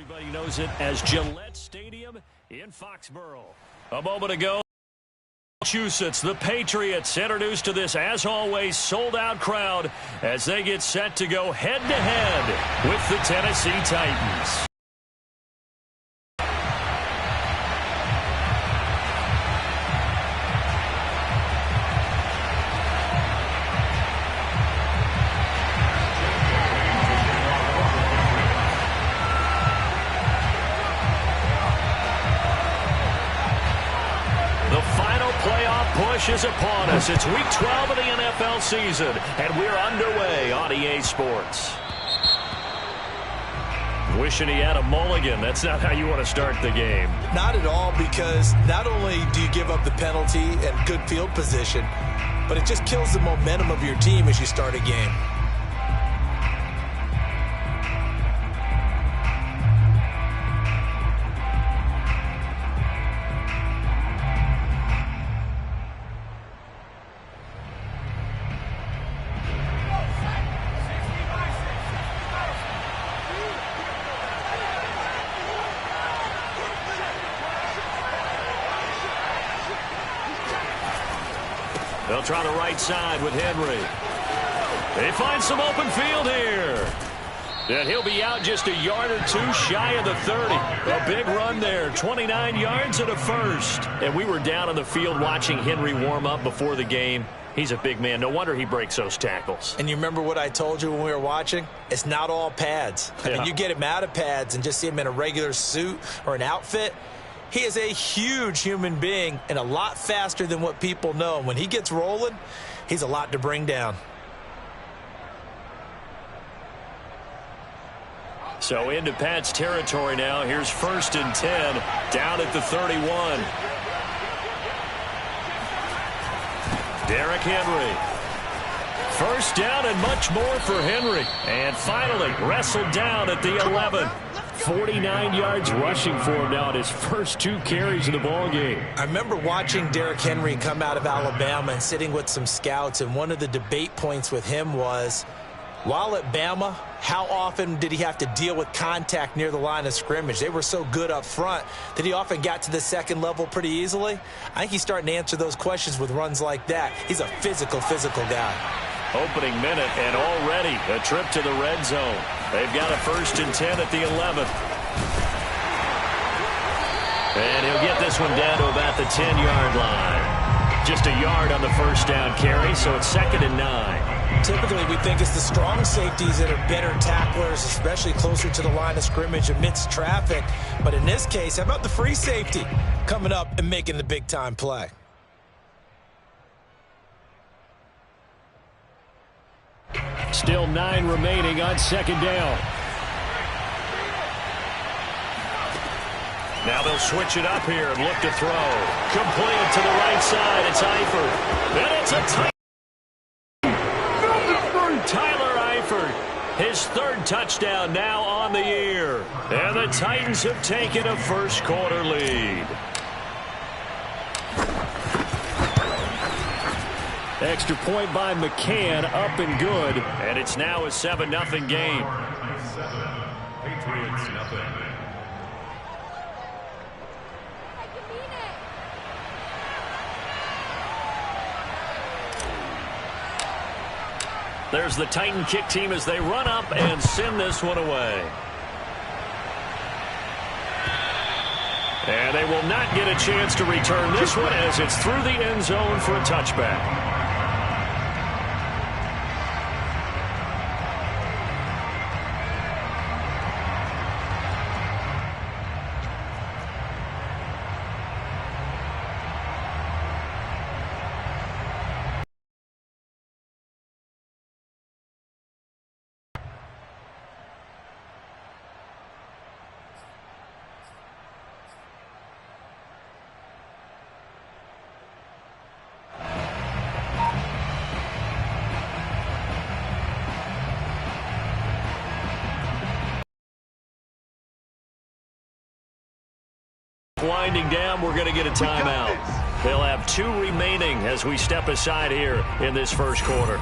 Everybody knows it as Gillette Stadium in Foxborough. A moment ago, Massachusetts, the Patriots introduced to this, as always, sold-out crowd as they get set to go head-to-head with the Tennessee Titans. Is upon us. It's week 12 of the NFL season, and we're underway on EA Sports. Wishing he had a mulligan. That's not how you want to start the game. Not at all, because not only do you give up the penalty and good field position, but it just kills the momentum of your team as you start a game. They'll try the right side with Henry. They find some open field here. And he'll be out just a yard or two shy of the 30. A big run there, 29 yards and a first. And we were down on the field watching Henry warm up before the game. He's a big man. No wonder he breaks those tackles. And you remember what I told you when we were watching? It's not all pads. I mean, you get him out of pads and just see him in a regular suit or an outfit. He is a huge human being and a lot faster than what people know. When he gets rolling, he's a lot to bring down. So into Pat's territory now. Here's 1st and 10 down at the 31. Derrick Henry. First down and much more for Henry. And finally wrestled down at the 11. 49 yards rushing for him now at his first 2 carries in the ballgame. I remember watching Derrick Henry come out of Alabama and sitting with some scouts, and one of the debate points with him was, while at Bama, how often did he have to deal with contact near the line of scrimmage? They were so good up front that he often got to the second level pretty easily. I think he's starting to answer those questions with runs like that. He's a physical guy. Opening minute, and already a trip to the red zone. They've got a 1st and 10 at the 11th. And he'll get this one down to about the 10-yard line. Just a yard on the first down carry, so it's 2nd and 9. Typically, we think it's the strong safeties that are better tacklers, especially closer to the line of scrimmage amidst traffic. But in this case, how about the free safety coming up and making the big-time play? Still 9 remaining on 2nd down. Now they'll switch it up here and look to throw. Complete to the right side. It's Eifert. And it's a Tyler Eifert. His 3rd touchdown now on the year. And the Titans have taken a first-quarter lead. Extra point by McCann, up and good. And it's now a 7-0 game. Patriots nothing. There's the Titan kick team as they run up and send this one away. And they will not get a chance to return this one as it's through the end zone for a touchback. Winding down, we're going to get a timeout. They'll have 2 remaining as we step aside here in this first quarter.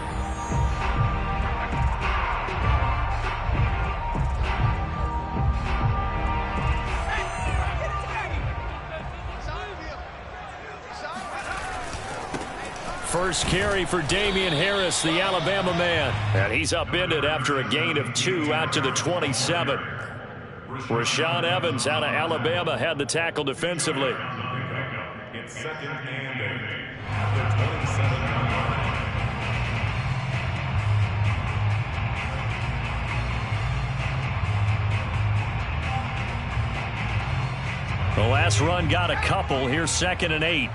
First carry for Damian Harris, the Alabama man. And he's upended after a gain of 2 out to the 27. Rashaan Evans out of Alabama had the tackle defensively. It's 2nd and 8 at the 27-yard line. The last run got a couple. Here's 2nd and 8.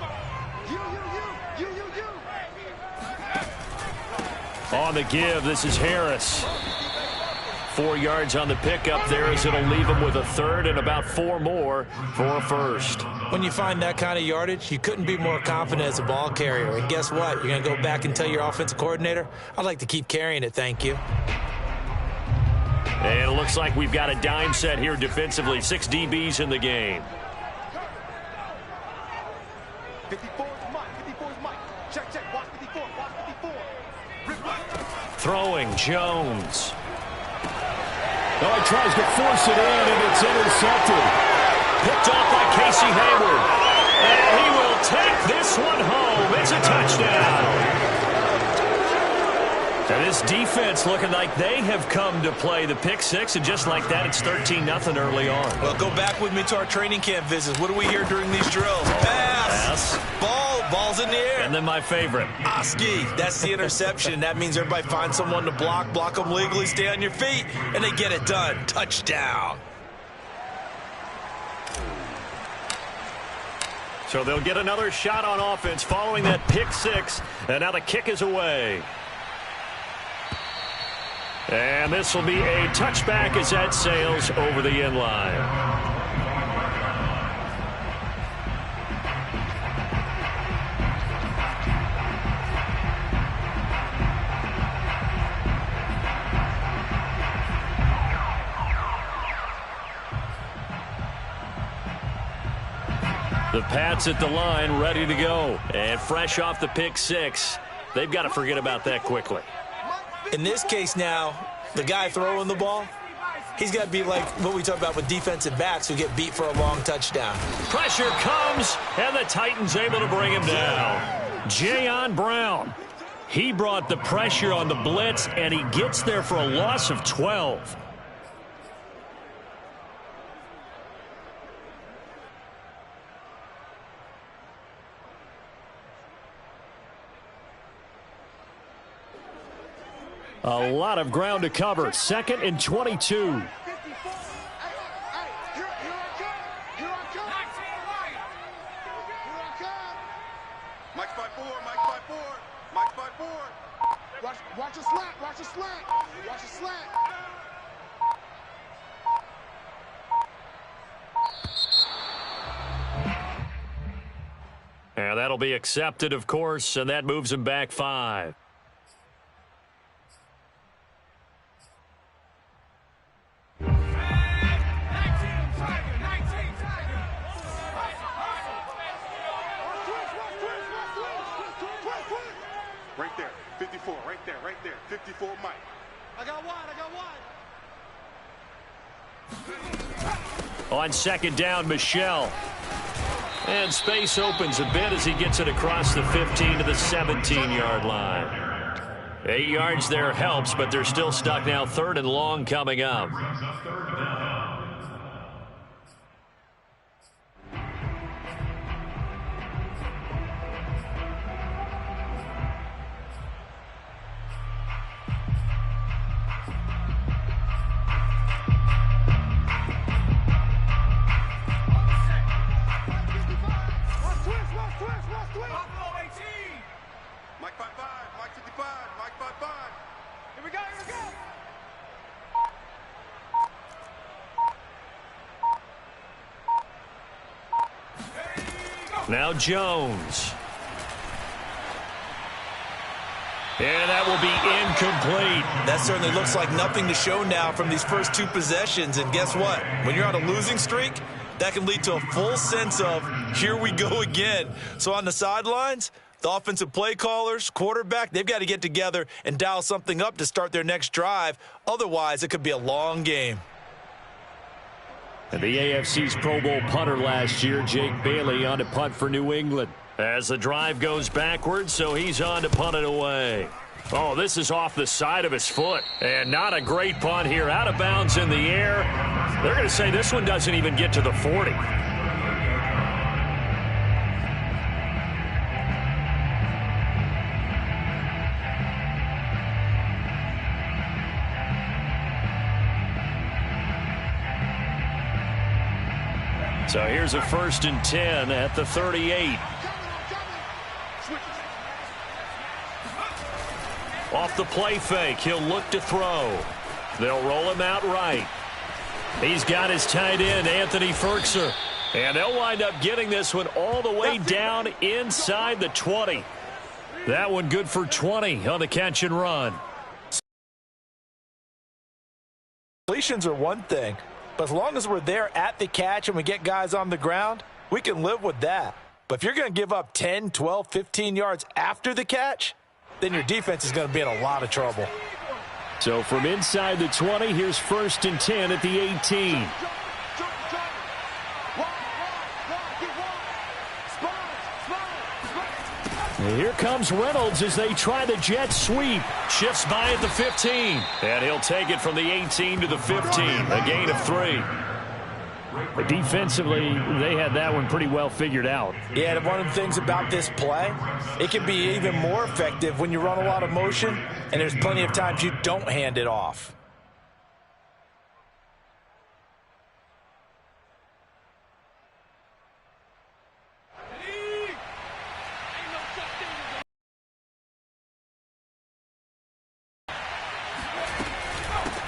On the give, this is Harris. 4 yards on the pickup there as it'll leave him with a 3rd and about 4 more for a 1st. When you find that kind of yardage, you couldn't be more confident as a ball carrier. And guess what? You're going to go back and tell your offensive coordinator, I'd like to keep carrying it, thank you. And it looks like we've got a dime set here defensively. 6 DBs in the game. 54 is Mike. 54 is Mike. Check, check. Watch 54. Watch 54. Throwing Jones. Oh, he tries to force it in, and it's intercepted. Picked off by Casey Hayward. And he will take this one home. It's a touchdown. And this defense looking like they have come to play the pick 6, and just like that, it's 13-0 early on. Well, go back with me to our training camp visits. What do we hear during these drills? Pass. Ball's in the air. And then my favorite. Oski, that's the interception. That means everybody finds someone to block them legally, stay on your feet, and they get it done. Touchdown. So they'll get another shot on offense following that pick 6, and now the kick is away. And this will be a touchback as that sails over the end line. The Pats at the line, ready to go. And fresh off the pick 6, they've got to forget about that quickly. In this case now, the guy throwing the ball, he's got to be like what we talk about with defensive backs who get beat for a long touchdown. Pressure comes, and the Titans able to bring him down. Jayon Brown. He brought the pressure on the blitz, and he gets there for a loss of 12. A lot of ground to cover. 2nd and 22. Mike's by 4. Mike's by 4. Mike's by 4. Watch a slant. Watch a slant. Watch a slant. And that'll be accepted, of course, and that moves him back 5. Right there. 54. Right there. Right there. 54 Mike. I got one. On 2nd down, Michel. And space opens a bit as he gets it across the 15 to the 17-yard line. 8 yards there helps, but they're still stuck now. 3rd and long coming up. Mike by 5. Mike 55. Mike by 5. Here we go. Now Jones. And that will be incomplete. That certainly looks like nothing to show now from these first 2 possessions. And guess what? When you're on a losing streak, that can lead to a full sense of, here we go again. So on the sidelines, the offensive play callers, quarterback, they've got to get together and dial something up to start their next drive. Otherwise, it could be a long game. And the AFC's Pro Bowl punter last year, Jake Bailey, on to punt for New England. As the drive goes backwards, so he's on to punt it away. Oh, this is off the side of his foot. And not a great punt here. Out of bounds in the air. They're going to say this one doesn't even get to the 40. So here's a 1st and 10 at the 38. Off the play fake, he'll look to throw. They'll roll him out right. He's got his tight end, Anthony Firkser. And they'll wind up getting this one all the way down inside the 20. That one good for 20 on the catch and run. Completions are one thing, but as long as we're there at the catch and we get guys on the ground, we can live with that. But if you're going to give up 10, 12, 15 yards after the catch, then your defense is going to be in a lot of trouble. So from inside the 20, here's 1st and 10 at the 18. And here comes Reynolds as they try the jet sweep. Shifts by at the 15. And he'll take it from the 18 to the 15. A gain of 3. Defensively, they had that one pretty well figured out. Yeah, and one of the things about this play, it can be even more effective when you run a lot of motion, and there's plenty of times you don't hand it off.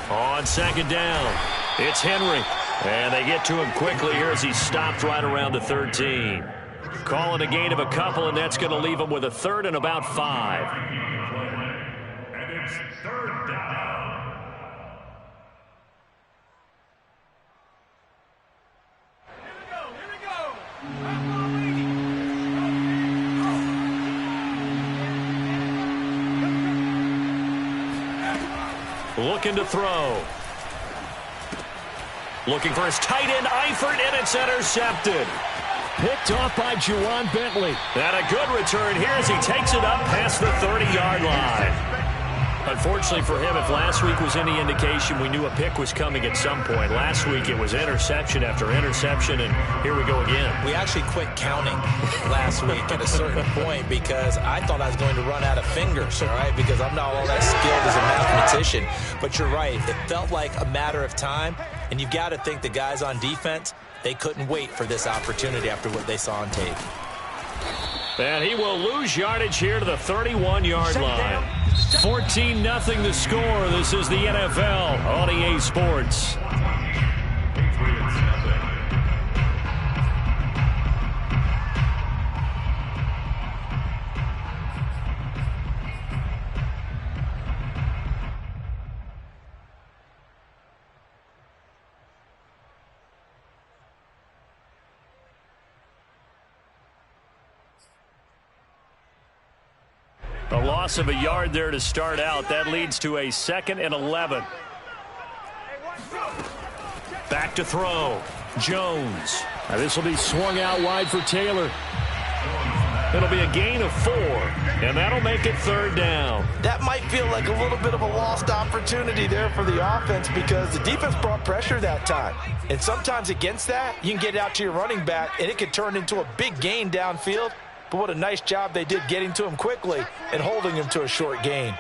On 2nd down, it's Henry. And they get to him quickly here as he stopped right around the 13. Calling a gain of a couple, and that's going to leave him with a 3rd and about 5. And it's 3rd down. Looking to throw. Looking for his tight end, Eifert, and it's intercepted. Picked off by Juwan Bentley. And a good return here as he takes it up past the 30-yard line. Unfortunately for him, if last week was any indication, we knew a pick was coming at some point. Last week it was interception after interception, and here we go again. We actually quit counting last week at a certain point because I thought I was going to run out of fingers, all right, because I'm not all that skilled as a mathematician. But you're right. It felt like a matter of time, and you've got to think the guys on defense, they couldn't wait for this opportunity after what they saw on tape. And he will lose yardage here to the 31-yard line. 14-0 the score. This is the NFL on EA Sports. Patriots nothing. A loss of a yard there to start out. That leads to a 2nd and 11. Back to throw. Jones. Now this will be swung out wide for Taylor. It'll be a gain of 4, and that'll make it 3rd down. That might feel like a little bit of a lost opportunity there for the offense because the defense brought pressure that time. And sometimes against that, you can get it out to your running back, and it could turn into a big gain downfield. But what a nice job they did getting to him quickly and holding him to a short gain.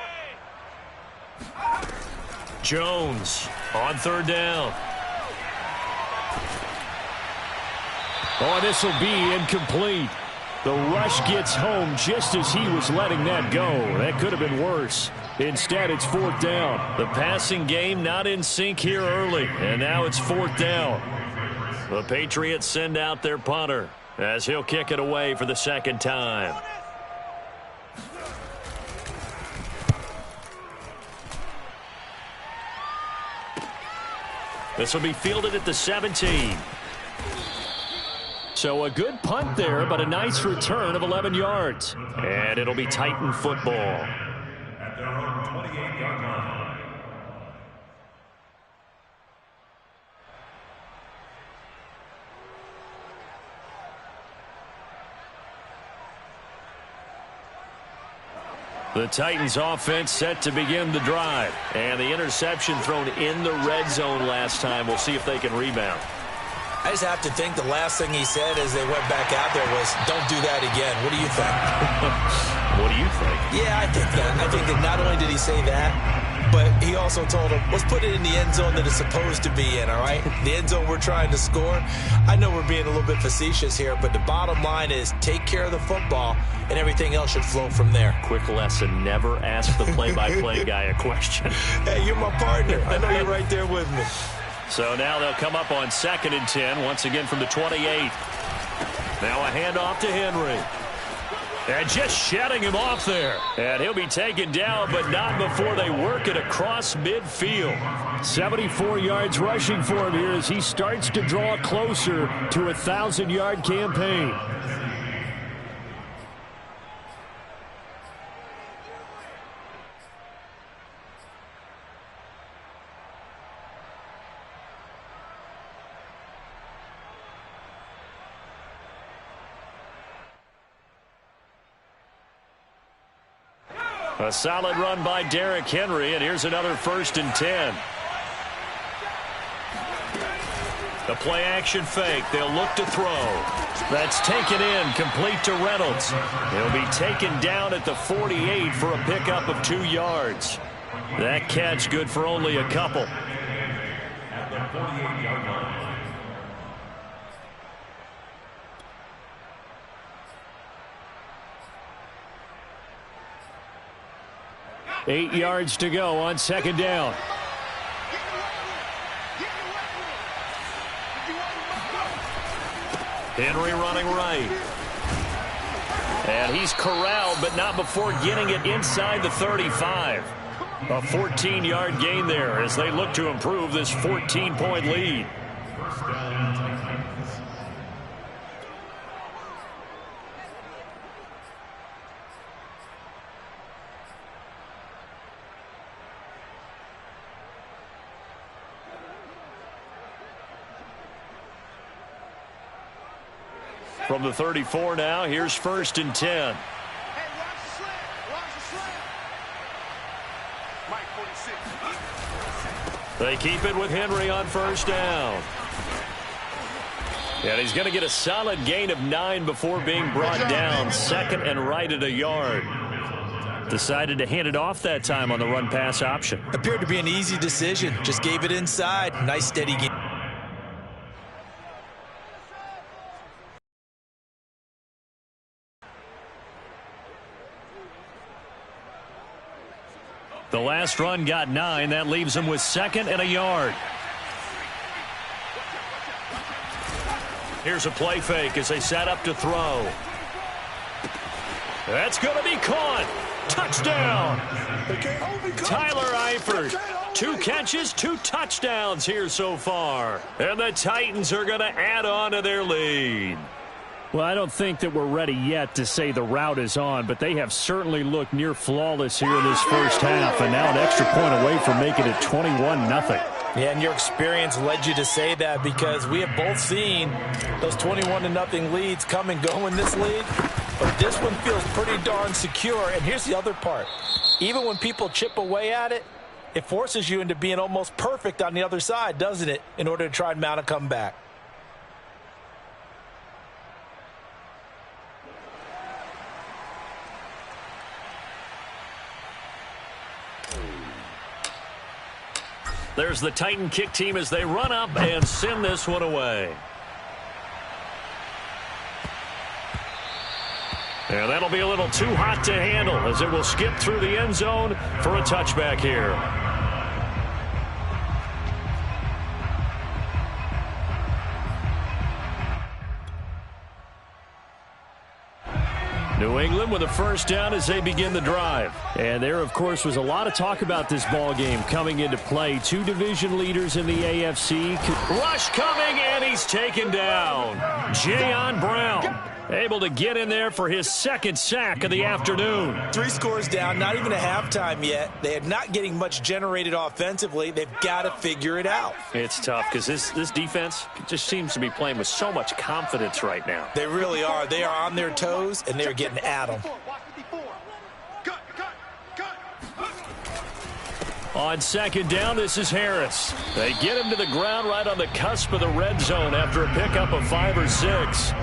Jones on 3rd down. Oh, this will be incomplete. The rush gets home just as he was letting that go. That could have been worse. Instead, it's 4th down. The passing game not in sync here early, and now it's 4th down. The Patriots send out their punter as he'll kick it away for the 2nd time. This will be fielded at the 17. So a good punt there, but a nice return of 11 yards. And it'll be Titan football. At their own 28-yard line. The Titans offense set to begin the drive. And the interception thrown in the red zone last time. We'll see if they can rebound. I just have to think the last thing he said as they went back out there was, don't do that again. What do you think? What do you think? Yeah, I think that. I think that not only did he say that, but he also told him, let's put it in the end zone that it's supposed to be in, all right? The end zone we're trying to score. I know we're being a little bit facetious here, but the bottom line is take care of the football, and everything else should flow from there. Quick lesson, never ask the play-by-play guy a question. Hey, you're my partner. I know you're right there with me. So now they'll come up on 2nd and 10, once again from the 28. Now a handoff to Henry. And just shutting him off there. And he'll be taken down, but not before they work it across midfield. 74 yards rushing for him here as he starts to draw closer to a 1,000-yard campaign. A solid run by Derrick Henry, and here's another 1st and 10. The play-action fake. They'll look to throw. That's taken in, complete to Reynolds. He'll be taken down at the 48 for a pickup of 2 yards. That catch good for only a couple. At the 48-yard line. Eight yards to go on 2nd down. Henry running right. And he's corralled, but not before getting it inside the 35. A 14-yard gain there as they look to improve this 14-point lead. First down, Titans. From the 34 now, here's 1st and 10. Hey, watch the slant. Watch the slant. Mike 46. They keep it with Henry on 1st down. And he's going to get a solid gain of 9 before being brought down. 2nd and right at a yard. Decided to hand it off that time on the run-pass option. Appeared to be an easy decision. Just gave it inside. Nice steady game. The last run got 9. That leaves him with 2nd and a yard. Here's a play fake as they set up to throw. That's going to be caught. Touchdown. Tyler Eifert. 2 catches, 2 touchdowns here so far. And the Titans are going to add on to their lead. Well, I don't think that we're ready yet to say the route is on, but they have certainly looked near flawless here in this first half, and now an extra point away from making it 21-0. Yeah, and your experience led you to say that because we have both seen those 21-0 leads come and go in this league, but this one feels pretty darn secure. And here's the other part. Even when people chip away at it, it forces you into being almost perfect on the other side, doesn't it, in order to try and mount a comeback. There's the Titan kick team as they run up and send this one away. And that'll be a little too hot to handle as it will skip through the end zone for a touchback here. New England with a 1st down as they begin the drive. And there, of course, was a lot of talk about this ball game coming into play. 2 division leaders in the AFC. Rush coming, and he's taken down. Jayon Brown able to get in there for his 2nd sack of the afternoon. 3 scores down, not even a halftime yet. They are not getting much generated offensively. They've got to figure it out. It's tough because this defense just seems to be playing with so much confidence right now. They really are. They are on their toes, and they're getting at them. Watch 54. Cut, cut. On second down, this is Harris. They get him to the ground right on the cusp of the red zone after a pickup of 5 or 6.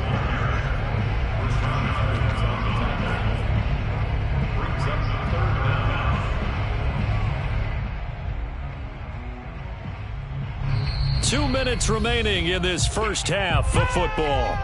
Two minutes remaining in this first half of football.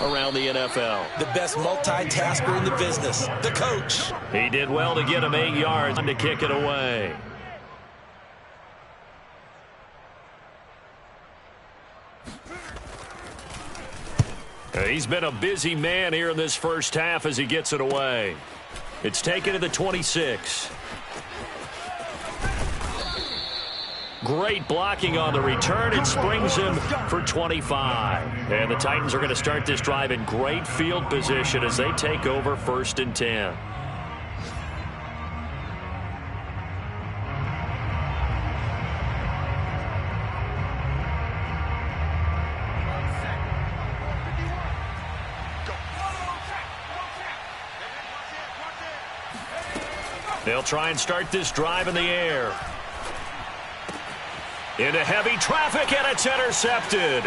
Around the NFL. The best multitasker in the business, the coach. He did well to get him 8 yards to kick it away. He's been a busy man here in this first half as he gets it away. It's taken to the 26. Great blocking on the return. It springs him for 25. And the Titans are going to start this drive in great field position as they take over 1st and 10. They'll try and start this drive in the air. Into heavy traffic, and it's intercepted.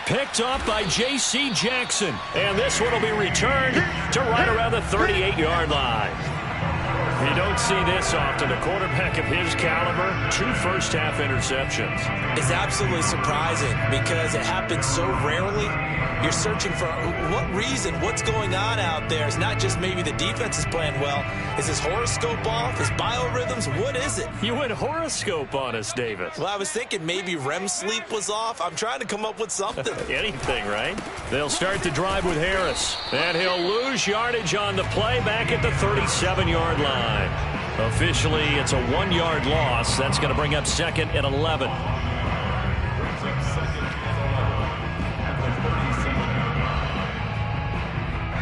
Picked up by J.C. Jackson. And this one will be returned to right around the 38-yard line. You don't see this often. A quarterback of his caliber, 2 first-half interceptions. It's absolutely surprising because it happens so rarely. You're searching for what reason, what's going on out there. It's not just maybe the defense is playing well. Is his horoscope off? His biorhythms? What is it? You went horoscope on us, David. Well, I was thinking maybe REM sleep was off. I'm trying to come up with something. Anything, right? They'll start the drive with Harris. And he'll lose yardage on the play back at the 37-yard line. Officially, it's a 1-yard loss. That's going to bring up 2nd and 11.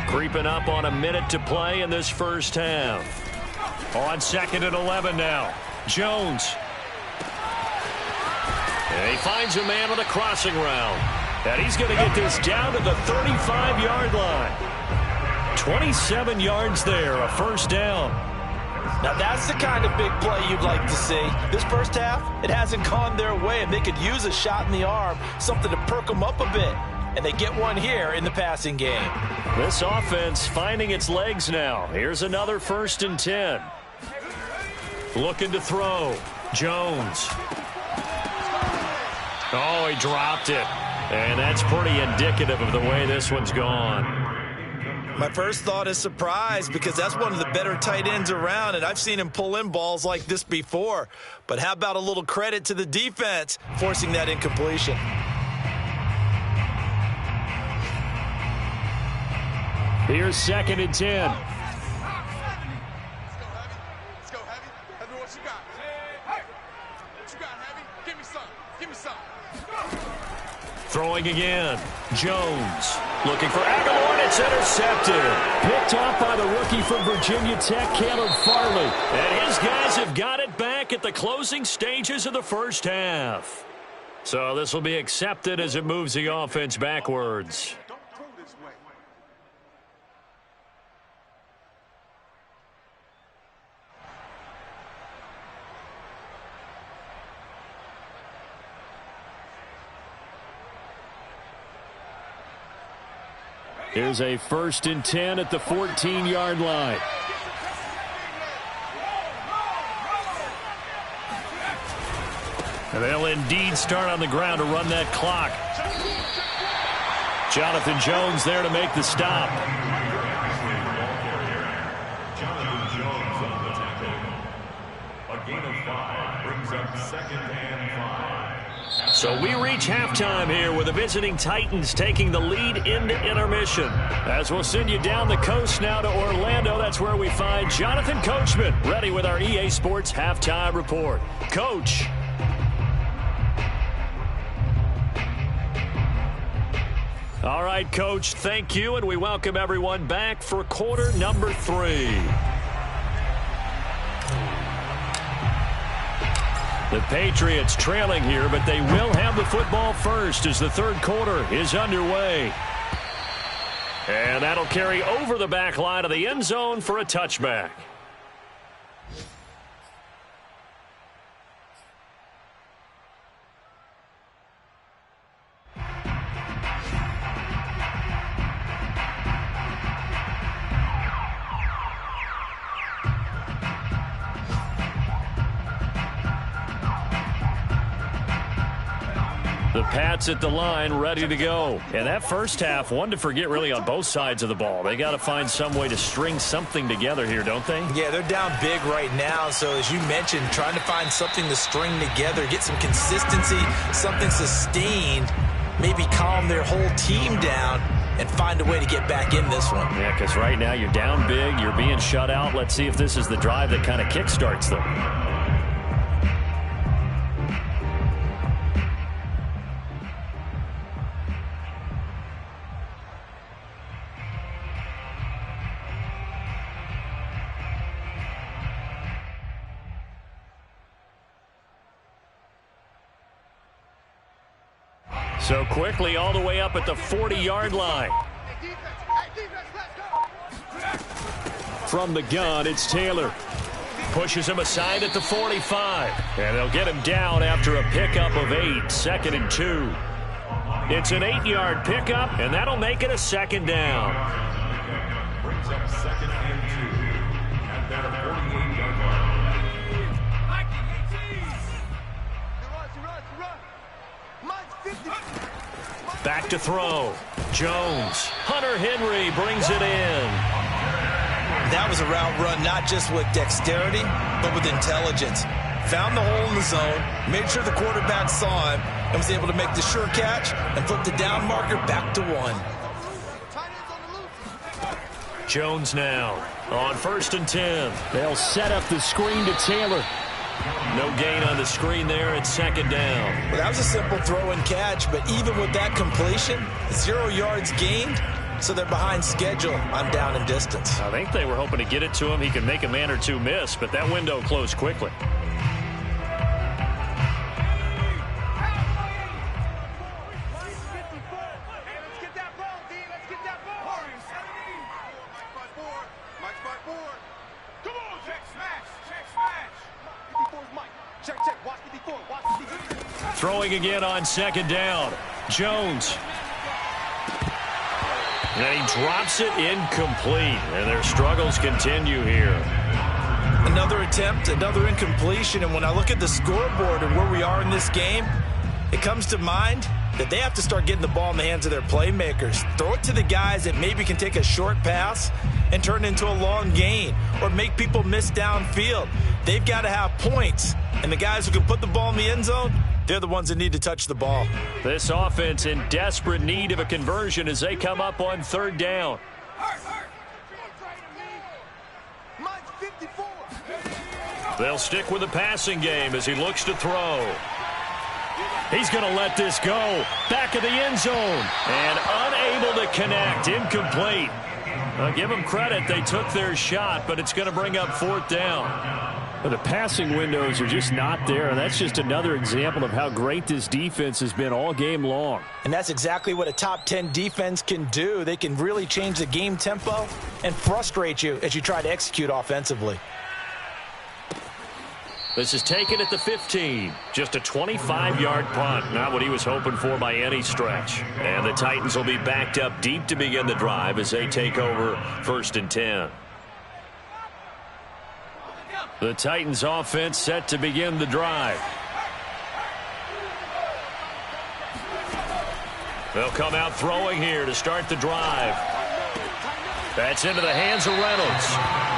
Creeping up on a minute to play in this first half. On 2nd and 11 now. Jones. And he finds a man on a crossing route. And he's going to get this down to the 35-yard line. 27 yards there, a first down. Now that's the kind of big play you'd like to see. This first half, it hasn't gone their way, and they could use a shot in the arm, something to perk them up a bit. And they get one here in the passing game. This offense finding its legs now. Here's another 1st and 10. Looking to throw. Jones. Oh, he dropped it. And that's pretty indicative of the way this one's gone. My first thought is surprise because that's one of the better tight ends around, and I've seen him pull in balls like this before. But how about a little credit to the defense forcing that incompletion? Here's 2nd and 10. Let's go, Heavy. Heavy, what you got? What you got, Heavy? Give me some. Give me some. Throwing again. Jones looking for Aguilar, and it's intercepted. Picked off by the rookie from Virginia Tech, Caleb Farley. And his guys have got it back at the closing stages of the first half. So this will be accepted as it moves the offense backwards. Don't throw this way. Here's a 1st and 10 at the 14-yard line. And they'll indeed start on the ground to run that clock. Jonathan Jones there to make the stop. Jonathan Jones on the tackle. A gain of 5 brings up 2nd and 5. So we reach halftime here with the visiting Titans taking the lead into intermission. As we'll send you down the coast now to Orlando, that's where we find Jonathan Coachman ready with our EA Sports Halftime Report. Coach. All right, Coach, thank you, and we welcome everyone back for quarter number 3. The Patriots trailing here, but they will have the football first as the third quarter is underway. And that'll carry over the back line of the end zone for a touchback. The Pats at the line, ready to go. And that first half, one to forget really on both sides of the ball. They got to find some way to string something together here, don't they? Yeah, they're down big right now. So as you mentioned, trying to find something to string together, get some consistency, something sustained, maybe calm their whole team down and find a way to get back in this one. Yeah, because right now you're down big, you're being shut out. Let's see if this is the drive that kind of kickstarts them. So quickly all the way up at the 40-yard line. From the gun, it's Taylor. Pushes him aside at the 45. And they'll get him down after a pickup of 8, 2nd and 2. It's an 8-yard pickup, and that'll make it a second down. Brings up 2nd and 2 at their 48-yard line. Back to throw. Jones. Hunter Henry brings it in. That was a route run not just with dexterity, but with intelligence. Found the hole in the zone, made sure the quarterback saw him, and was able to make the sure catch and flip the down marker back to 1. Jones now on 1st and 10. They'll set up the screen to Taylor. No gain on the screen there. It's 2nd down. Well, that was a simple throw and catch, but even with that completion, 0 yards gained, so they're behind schedule on down and distance. I think they were hoping to get it to him. He could make a man or two miss, but that window closed quickly. Throwing again on 2nd down. Jones. And he drops it incomplete. And their struggles continue here. Another attempt, another incompletion. And when I look at the scoreboard and where we are in this game, it comes to mind that they have to start getting the ball in the hands of their playmakers. Throw it to the guys that maybe can take a short pass and turn it into a long gain or make people miss downfield. They've got to have points. And the guys who can put the ball in the end zone, they're the ones that need to touch the ball. This offense in desperate need of a conversion as they come up on 3rd down. They'll stick with the passing game as he looks to throw. He's going to let this go. Back of the end zone. And unable to connect. Incomplete. I'll give them credit. They took their shot, but it's going to bring up 4th down. The passing windows are just not there, and that's just another example of how great this defense has been all game long. And that's exactly what a top 10 defense can do. They can really change the game tempo and frustrate you as you try to execute offensively. This is taken at the 15. Just a 25-yard punt. Not what he was hoping for by any stretch. And the Titans will be backed up deep to begin the drive as they take over 1st and 10. The Titans offense set to begin the drive. They'll come out throwing here to start the drive. That's into the hands of Reynolds.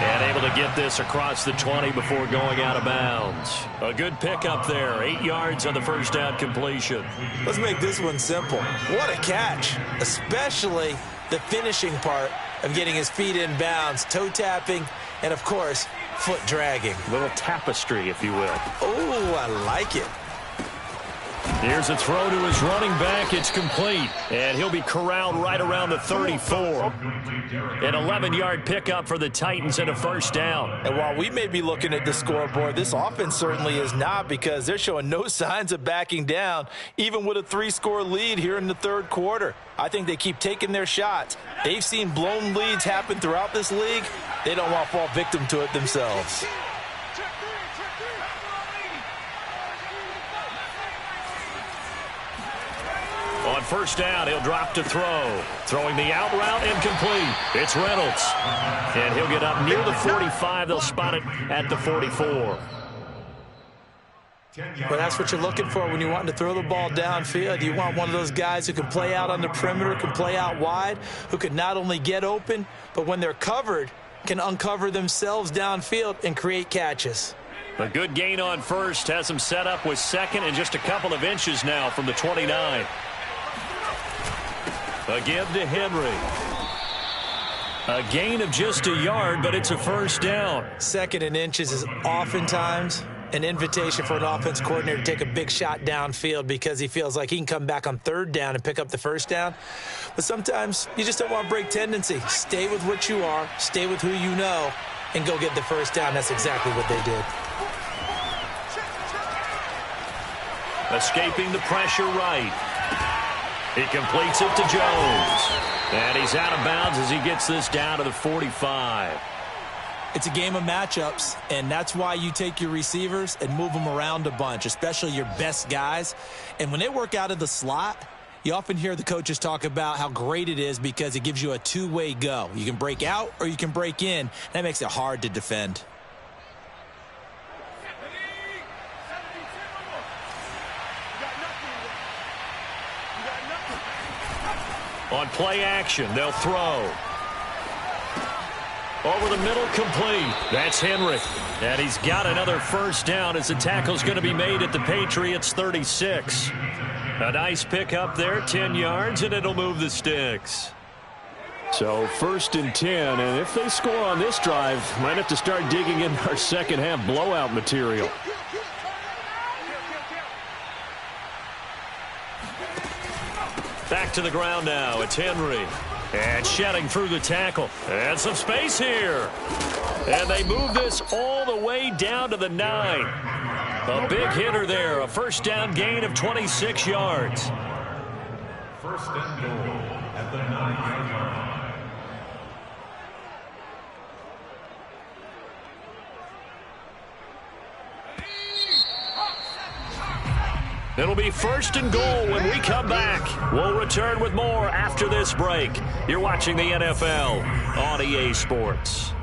And able to get this across the 20 before going out of bounds. A good pickup there. 8 yards on the first down completion. Let's make this one simple. What a catch, especially the finishing part of getting his feet in bounds, toe tapping, and of course, foot dragging. A little tapestry, if you will. Oh, I like it. Here's a throw to his running back. It's complete. And he'll be corralled right around the 34. An 11-yard pickup for the Titans and a first down. And while we may be looking at the scoreboard, this offense certainly is not, because they're showing no signs of backing down, even with a 3-score lead here in the third quarter. I think they keep taking their shots. They've seen blown leads happen throughout this league. They don't want to fall victim to it themselves. On first down, he'll drop to throw. Throwing the out route, incomplete. It's Reynolds. And he'll get up near the 45. They'll spot it at the 44. Well, that's what you're looking for when you're wanting to throw the ball downfield. You want one of those guys who can play out on the perimeter, can play out wide, who can not only get open, but when they're covered, can uncover themselves downfield and create catches. A good gain on first. Has him set up with second and just a couple of inches now from the 29. Again to Henry. A gain of just a yard, but it's a first down. Second and inches is oftentimes an invitation for an offense coordinator to take a big shot downfield because he feels like he can come back on third down and pick up the first down. But sometimes you just don't want to break tendency. Stay with what you are, stay with who you know, and go get the first down. That's exactly what they did. Escaping the pressure right. He completes it to Jones. And he's out of bounds as he gets this down to the 45. It's a game of matchups, and that's why you take your receivers and move them around a bunch, especially your best guys. And when they work out of the slot, you often hear the coaches talk about how great it is because it gives you a two-way go. You can break out or you can break in. That makes it hard to defend. On play action, they'll throw. Over the middle, complete. That's Henry. And he's got another first down as the tackle's going to be made at the Patriots' 36. A nice pick up there, 10 yards, and it'll move the sticks. So 1st and 10, and if they score on this drive, might have to start digging in our second half blowout material. Back to the ground now. It's Henry. And shedding through the tackle. And some space here. And they move this all the way down to the 9. A big hitter there. A first down gain of 26 yards. First and goal at the 9-yard line. It'll be 1st and goal when we come back. We'll return with more after this break. You're watching the NFL on EA Sports.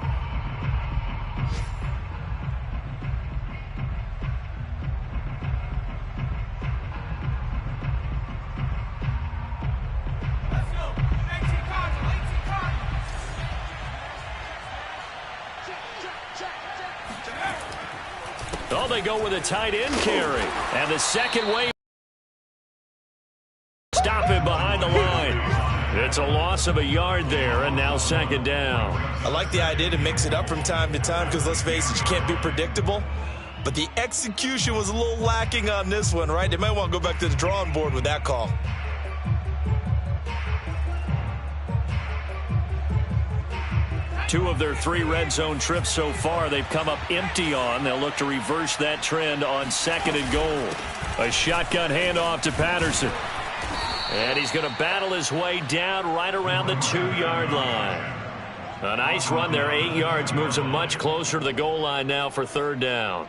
Oh, they go with a tight end carry. And the second wave. Stop him behind the line. It's a loss of a yard there, and now second down. I like the idea to mix it up from time to time because, let's face it, you can't be predictable. But the execution was a little lacking on this one, right? They might want to go back to the drawing board with that call. Two of their 3 red zone trips so far they've come up empty on. They'll look to reverse that trend on 2nd and goal. A shotgun handoff to Patterson. And he's going to battle his way down right around the 2-yard line. A nice run there, 8 yards, moves him much closer to the goal line now for 3rd down.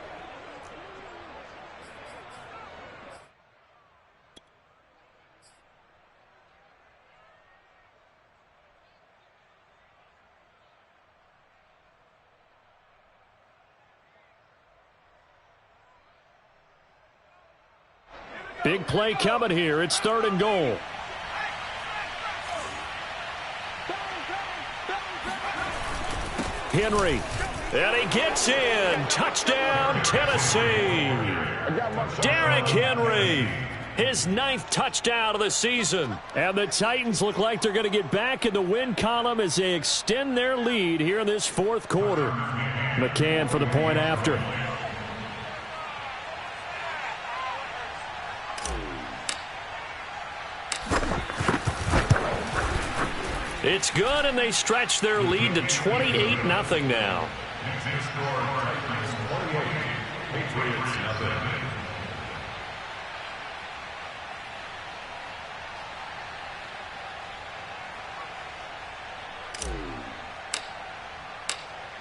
Big play coming here. It's 3rd and goal. Henry. And he gets in. Touchdown, Tennessee. Derrick Henry. His 9th touchdown of the season. And the Titans look like they're going to get back in the win column as they extend their lead here in this 4th quarter. McCann for the point after. It's good, and they stretch their lead to 28-0 now. Your score, Titans 28, Patriots nothing.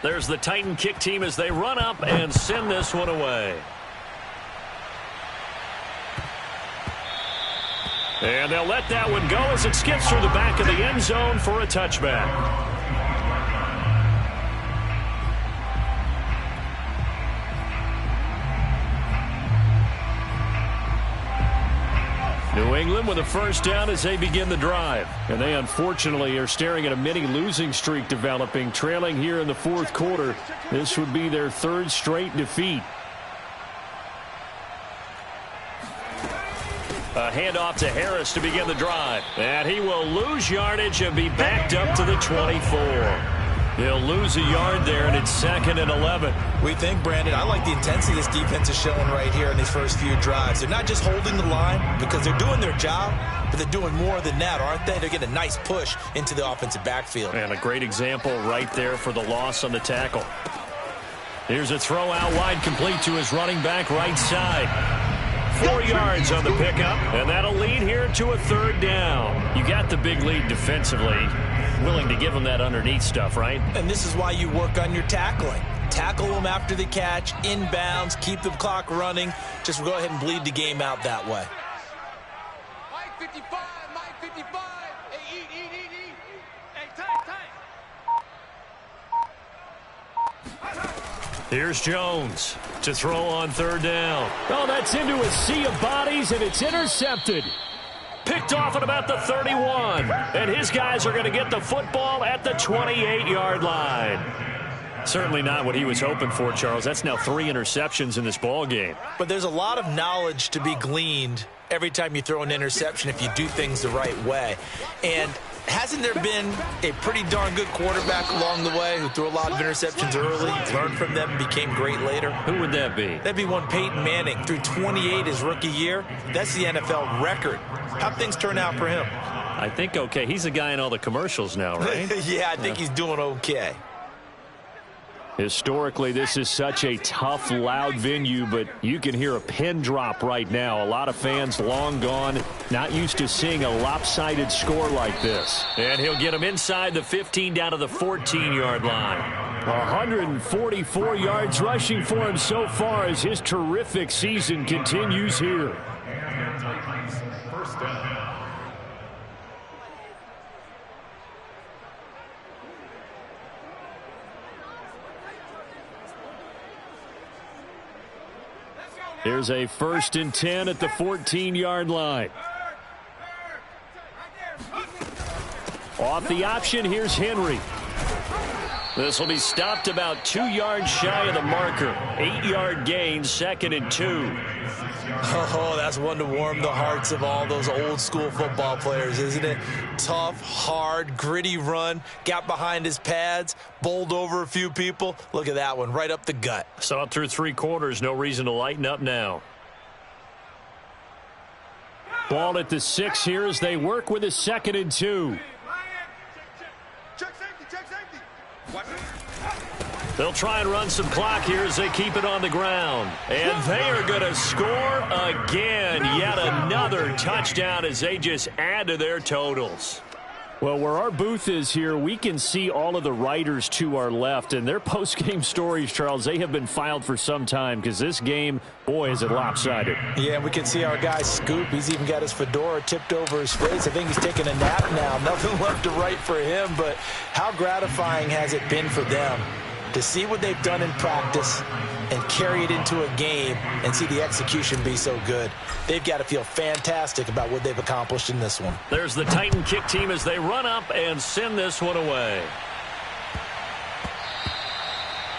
There's the Titan kick team as they run up and send this one away. And they'll let that one go as it skips through the back of the end zone for a touchback. New England with a first down as they begin the drive. And they unfortunately are staring at a mini losing streak developing, trailing here in the fourth quarter. This would be their third straight defeat. A handoff to Harris to begin the drive. And he will lose yardage and be backed up to the 24. He'll lose a yard there, and it's 2nd and 11. We think, Brandon, I like the intensity this defense is showing right here in these first few drives. They're not just holding the line because they're doing their job, but they're doing more than that, aren't they? They're getting a nice push into the offensive backfield. And a great example right there for the loss on the tackle. Here's a throw out wide, complete to his running back right side. 4 yards on the pickup, and that'll lead here to a third down. You got the big lead defensively. Willing to give them that underneath stuff, right? And this is why you work on your tackling. Tackle them after the catch, inbounds, keep the clock running. Just go ahead and bleed the game out that way. Mike 55, Mike 55. Hey, eat. Hey, tight. Here's Jones to throw on third down. Oh, that's into a sea of bodies, and it's intercepted. Picked off at about the 31. And his guys are going to get the football at the 28-yard line. Certainly not what he was hoping for, Charles. That's now 3 interceptions in this ball game. But there's a lot of knowledge to be gleaned every time you throw an interception if you do things the right way. And hasn't there been a pretty darn good quarterback along the way who threw a lot of interceptions early, learned from them, and became great later? Who would that be? That'd be one Peyton Manning. Threw 28 his rookie year. That's the NFL record. How'd things turn out for him? I think okay. He's the guy in all the commercials now, right? Yeah, I think he's doing okay. Historically, this is such a tough, loud venue, but you can hear a pin drop right now. A lot of fans long gone, not used to seeing a lopsided score like this. And he'll get him inside the 15 down to the 14-yard line. 144 yards rushing for him so far as his terrific season continues here. First down. Here's a 1st and 10 at the 14-yard line. Off the option, here's Henry. This will be stopped about 2 yards shy of the marker. 8-yard gain, 2nd and 2. Oh, that's one to warm the hearts of all those old school football players, isn't it? Tough, hard, gritty run, got behind his pads, bowled over a few people. Look at that one, right up the gut. Saw it through 3 quarters, no reason to lighten up now. Ball at the 6 here as they work with a 2nd and 2. Check safety. Watch it. They'll try and run some clock here as they keep it on the ground. And they are going to score again. Yet another touchdown as they just add to their totals. Well, where our booth is here, we can see all of the writers to our left. And their post-game stories, Charles, they have been filed for some time because this game, boy, is it lopsided. Yeah, we can see our guy Scoop. He's even got his fedora tipped over his face. I think he's taking a nap now. Nothing left to write for him. But how gratifying has it been for them to see what they've done in practice and carry it into a game and see the execution be so good? They've got to feel fantastic about what they've accomplished in this one. There's the Titan kick team as they run up and send this one away.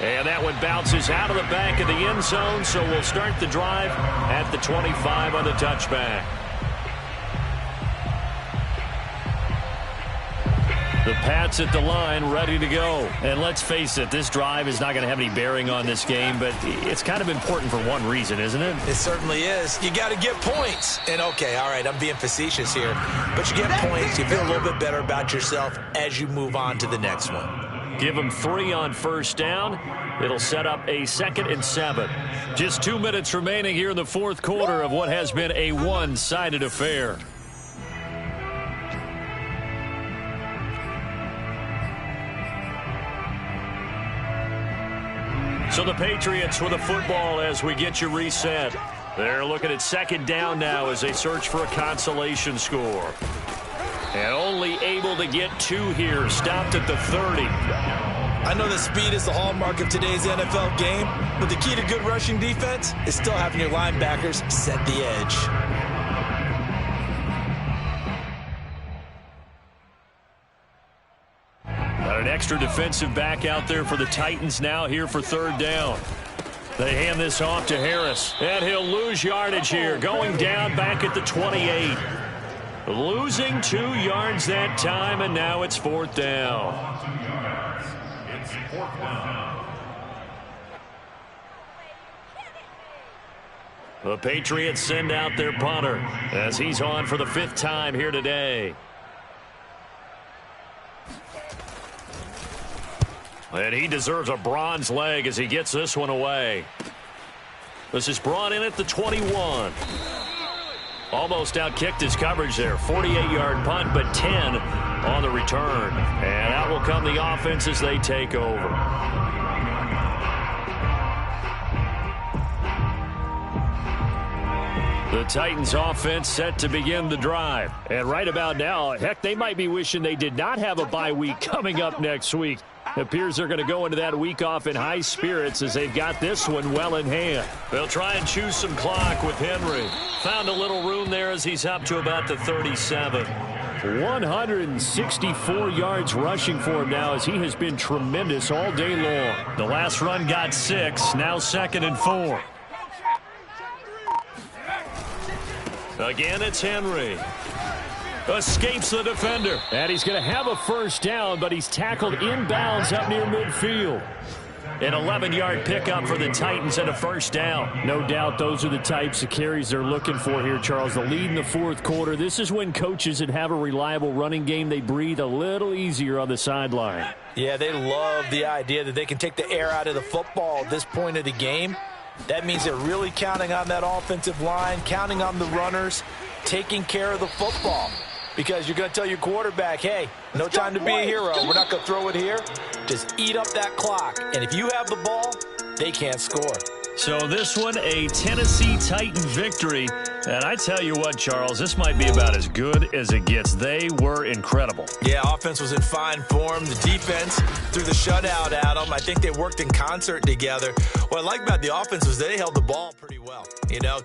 And that one bounces out of the back of the end zone, so we'll start the drive at the 25 on the touchback. The Pats at the line, ready to go. And let's face it, this drive is not going to have any bearing on this game, but it's kind of important for one reason, isn't it? It certainly is. You got to get points. And, okay, all right, I'm being facetious here. But you get points, you feel a little bit better about yourself as you move on to the next one. Give them 3 on first down. It'll set up a 2nd and 7. Just 2 minutes remaining here in the fourth quarter of what has been a one-sided affair. So the Patriots with the football as we get you reset. They're looking at 2nd down now as they search for a consolation score. And only able to get 2 here. Stopped at the 30. I know that speed is the hallmark of today's NFL game, but the key to good rushing defense is still having your linebackers set the edge. Got an extra defensive back out there for the Titans now here for 3rd down. They hand this off to Harris, and he'll lose yardage here, going down back at the 28. Losing 2 yards that time, and now it's 4th down. It's 4th down. The Patriots send out their punter as he's on for the 5th time here today. And he deserves a bronze leg as he gets this one away. This is brought in at the 21. Almost outkicked his coverage there. 48-yard punt, but 10 on the return. And out will come the offense as they take over. The Titans offense set to begin the drive. And right about now, heck, they might be wishing they did not have a bye week coming up next week. It appears they're going to go into that week off in high spirits as they've got this one well in hand. They'll try and choose some clock with Henry. Found a little room there as he's up to about the 37. 164 yards rushing for him now as he has been tremendous all day long. The last run got 6, now 2nd and 4. Again, it's Henry. Escapes the defender. And he's going to have a first down, but he's tackled inbounds up near midfield. An 11-yard pickup for the Titans and a first down. No doubt those are the types of carries they're looking for here, Charles. The lead in the fourth quarter. This is when coaches that have a reliable running game, they breathe a little easier on the sideline. Yeah, they love the idea that they can take the air out of the football at this point of the game. That means they're really counting on that offensive line, counting on the runners, taking care of the football. Because you're going to tell your quarterback, hey, no time to be a hero. We're not going to throw it here. Just eat up that clock. And if you have the ball, they can't score. So this one, a Tennessee Titan victory. And I tell you what, Charles, this might be about as good as it gets. They were incredible. Yeah, offense was in fine form. The defense threw the shutout at them. I think they worked in concert together. What I like about the offense was they held the ball pretty well. You know,